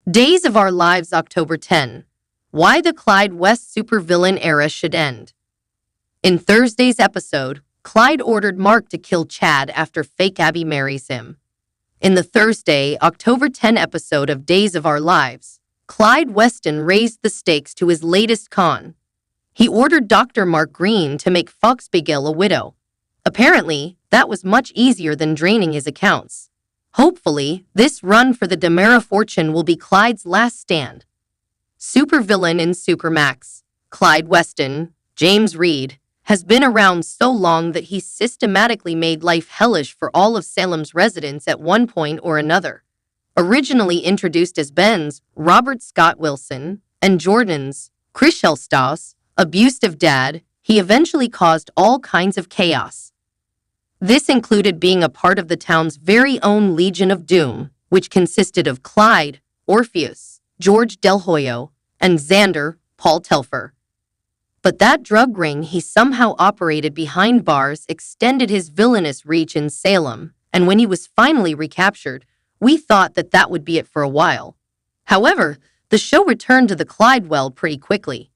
Days of Our Lives, October 10. Why the Clyde West supervillain era should end. In Thursday's episode, Clyde ordered Mark to kill Chad after fake Abbey marries him. In the Thursday, October 10 episode of Days of Our Lives, Clyde Weston raised the stakes to his latest con. He ordered Dr. Mark Green to make Foxbigel a widow. Apparently, that was much easier than draining his accounts. Hopefully, this run for the DiMera fortune will be Clyde's last stand. Supervillain in Supermax, Clyde Weston, James Reed, has been around so long that he's systematically made life hellish for all of Salem's residents at one point or another. Originally introduced as Ben's Robert Scott Wilson and Jordan's Chris Stoss, abusive dad, he eventually caused all kinds of chaos. This included being a part of the town's very own Legion of Doom, which consisted of Clyde, Orpheus, George Del Hoyo, and Xander, Paul Telfer. But that drug ring he somehow operated behind bars extended his villainous reach in Salem, and when he was finally recaptured, we thought that would be it for a while. However, the show returned to the Clyde well pretty quickly.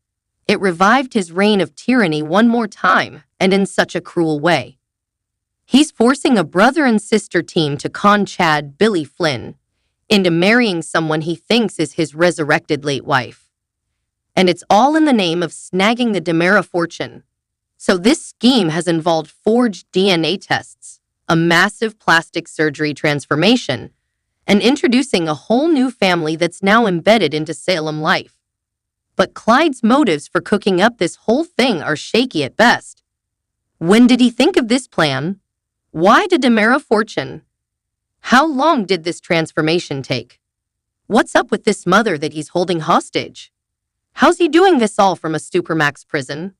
It revived his reign of tyranny one more time, and in such a cruel way. He's forcing a brother and sister team to con Chad, Billy Flynn, into marrying someone he thinks is his resurrected late wife. And it's all in the name of snagging the DiMera fortune. So this scheme has involved forged DNA tests, a massive plastic surgery transformation, and introducing a whole new family that's now embedded into Salem life. But Clyde's motives for cooking up this whole thing are shaky at best. When did he think of this plan? Why the DiMera fortune? How long did this transformation take? What's up with this mother that he's holding hostage? How's he doing this all from a Supermax prison?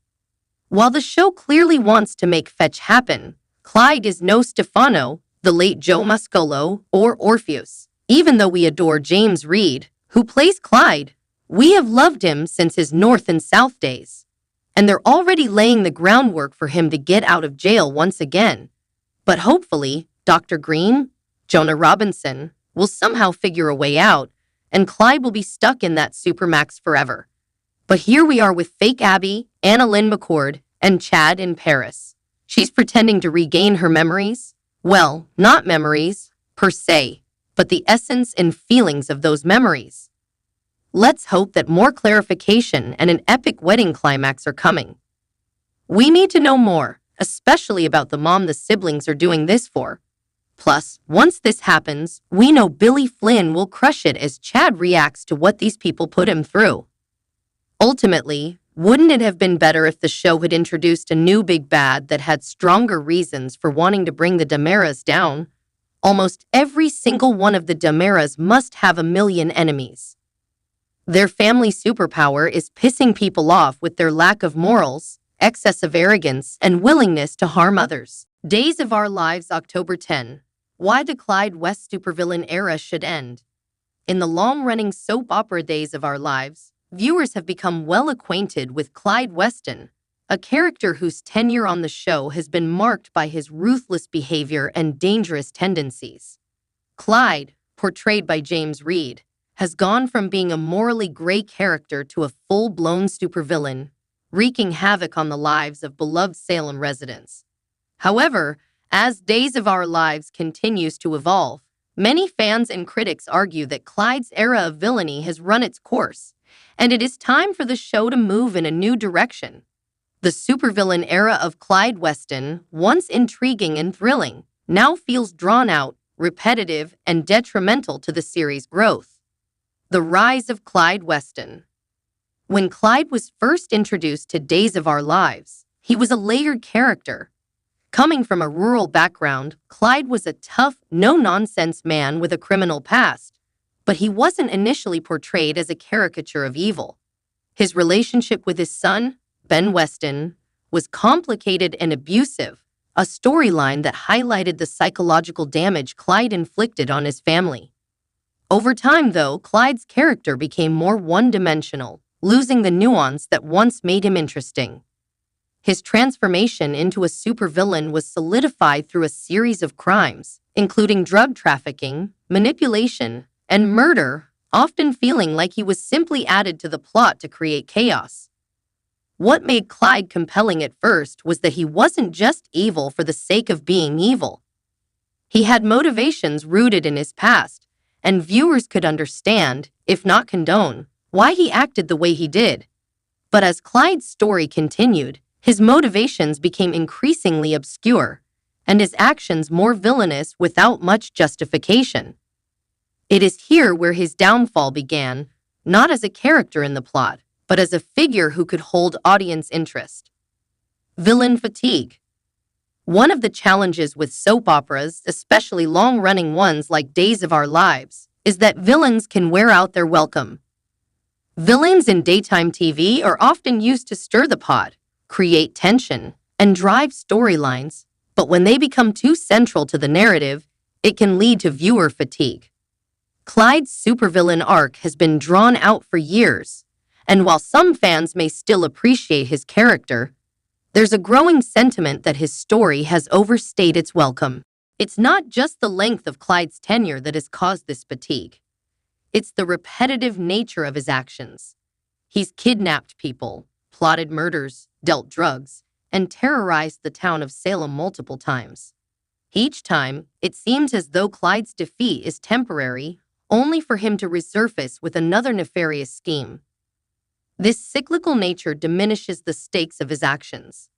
While the show clearly wants to make fetch happen, Clyde is no Stefano, the late Joe Mascolo, or Orpheus. Even though we adore James Reed, who plays Clyde, we have loved him since his North and South days. And they're already laying the groundwork for him to get out of jail once again. But hopefully, Dr. Green, Jonah Robinson, will somehow figure a way out, and Clyde will be stuck in that Supermax forever. But here we are with fake Abbey, Anna Lynn McCord, and Chad in Paris. She's pretending to regain her memories. Well, not memories, per se, but the essence and feelings of those memories. Let's hope that more clarification and an epic wedding climax are coming. We need to know more, especially about the mom the siblings are doing this for. Plus, once this happens, we know Billy Flynn will crush it as Chad reacts to what these people put him through. Ultimately, wouldn't it have been better if the show had introduced a new big bad that had stronger reasons for wanting to bring the DiMeras down? Almost every single one of the DiMeras must have a million enemies. Their family superpower is pissing people off with their lack of morals, excess of arrogance, and willingness to harm others. Days of Our Lives, October 10. Why the Clyde West supervillain era should end. In the long-running soap opera Days of Our Lives, viewers have become well acquainted with Clyde Weston, a character whose tenure on the show has been marked by his ruthless behavior and dangerous tendencies. Clyde, portrayed by James Reed, has gone from being a morally gray character to a full-blown supervillain, wreaking havoc on the lives of beloved Salem residents. However, as Days of Our Lives continues to evolve, many fans and critics argue that Clyde's era of villainy has run its course, and it is time for the show to move in a new direction. The supervillain era of Clyde Weston, once intriguing and thrilling, now feels drawn out, repetitive, and detrimental to the series' growth. The rise of Clyde Weston. When Clyde was first introduced to Days of Our Lives, he was a layered character. Coming from a rural background, Clyde was a tough, no-nonsense man with a criminal past, but he wasn't initially portrayed as a caricature of evil. His relationship with his son, Ben Weston, was complicated and abusive, a storyline that highlighted the psychological damage Clyde inflicted on his family. Over time, though, Clyde's character became more one-dimensional, losing the nuance that once made him interesting. His transformation into a supervillain was solidified through a series of crimes, including drug trafficking, manipulation, and murder, often feeling like he was simply added to the plot to create chaos. What made Clyde compelling at first was that he wasn't just evil for the sake of being evil. He had motivations rooted in his past, and viewers could understand, if not condone, why he acted the way he did. But as Clyde's story continued, his motivations became increasingly obscure, and his actions more villainous without much justification. It is here where his downfall began, not as a character in the plot, but as a figure who could hold audience interest. Villain fatigue. One of the challenges with soap operas, especially long-running ones like Days of Our Lives, is that villains can wear out their welcome. Villains in daytime TV are often used to stir the pot, create tension, and drive storylines, but when they become too central to the narrative, it can lead to viewer fatigue. Clyde's supervillain arc has been drawn out for years, and while some fans may still appreciate his character, there's a growing sentiment that his story has overstayed its welcome. It's not just the length of Clyde's tenure that has caused this fatigue. It's the repetitive nature of his actions. He's kidnapped people, plotted murders, dealt drugs, and terrorized the town of Salem multiple times. Each time, it seems as though Clyde's defeat is temporary, only for him to resurface with another nefarious scheme. This cyclical nature diminishes the stakes of his actions.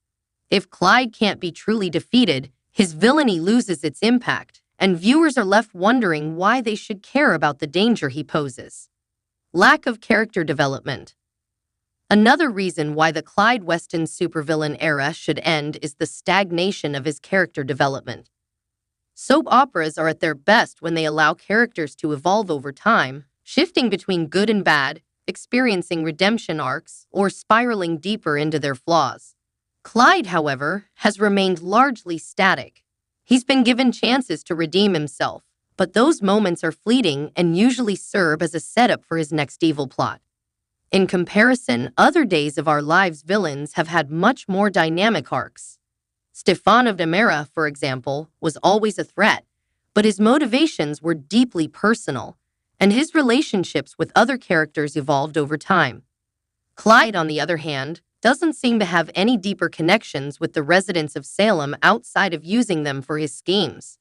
If Clyde can't be truly defeated, his villainy loses its impact, and viewers are left wondering why they should care about the danger he poses. Lack of character development. Another reason why the Clyde Weston supervillain era should end is the stagnation of his character development. Soap operas are at their best when they allow characters to evolve over time, shifting between good and bad, experiencing redemption arcs, or spiraling deeper into their flaws. Clyde, however, has remained largely static. He's been given chances to redeem himself, but those moments are fleeting and usually serve as a setup for his next evil plot. In comparison, other Days of Our Lives villains have had much more dynamic arcs. Stefan of Demera, for example, was always a threat, but his motivations were deeply personal, and his relationships with other characters evolved over time. Clyde, on the other hand, doesn't seem to have any deeper connections with the residents of Salem outside of using them for his schemes.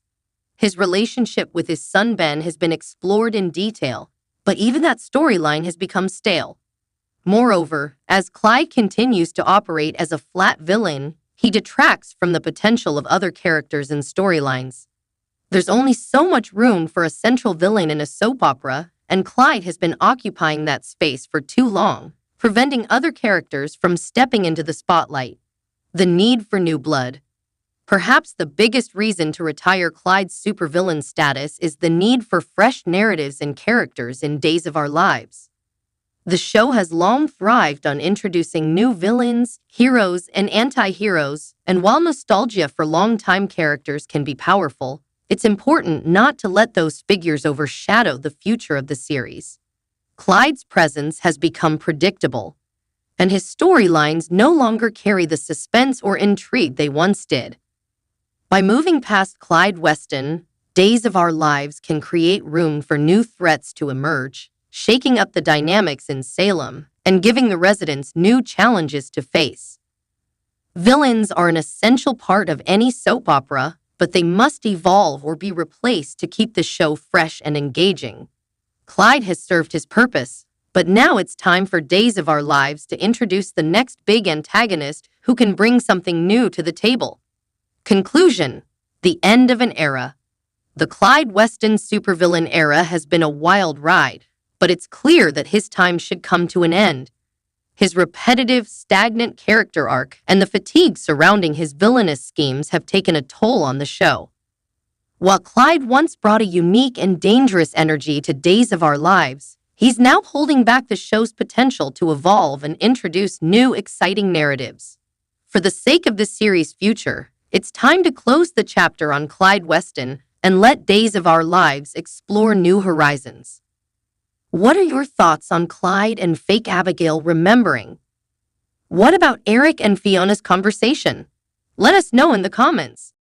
His relationship with his son Ben has been explored in detail, but even that storyline has become stale. Moreover, as Clyde continues to operate as a flat villain, he detracts from the potential of other characters and storylines. There's only so much room for a central villain in a soap opera, and Clyde has been occupying that space for too long, preventing other characters from stepping into the spotlight. The need for new blood. Perhaps the biggest reason to retire Clyde's supervillain status is the need for fresh narratives and characters in Days of Our Lives. The show has long thrived on introducing new villains, heroes, and anti-heroes, and while nostalgia for longtime characters can be powerful, it's important not to let those figures overshadow the future of the series. Clyde's presence has become predictable, and his storylines no longer carry the suspense or intrigue they once did. By moving past Clyde Weston, Days of Our Lives can create room for new threats to emerge, shaking up the dynamics in Salem and giving the residents new challenges to face. Villains are an essential part of any soap opera, but they must evolve or be replaced to keep the show fresh and engaging. Clyde has served his purpose, but now it's time for Days of Our Lives to introduce the next big antagonist who can bring something new to the table. Conclusion: the end of an era. The Clyde Weston supervillain era has been a wild ride, but it's clear that his time should come to an end. His repetitive, stagnant character arc and the fatigue surrounding his villainous schemes have taken a toll on the show. While Clyde once brought a unique and dangerous energy to Days of Our Lives, he's now holding back the show's potential to evolve and introduce new, exciting narratives. For the sake of the series' future, it's time to close the chapter on Clyde Weston and let Days of Our Lives explore new horizons. What are your thoughts on Clyde and fake Abigail remembering? What about Eric and Fiona's conversation? Let us know in the comments.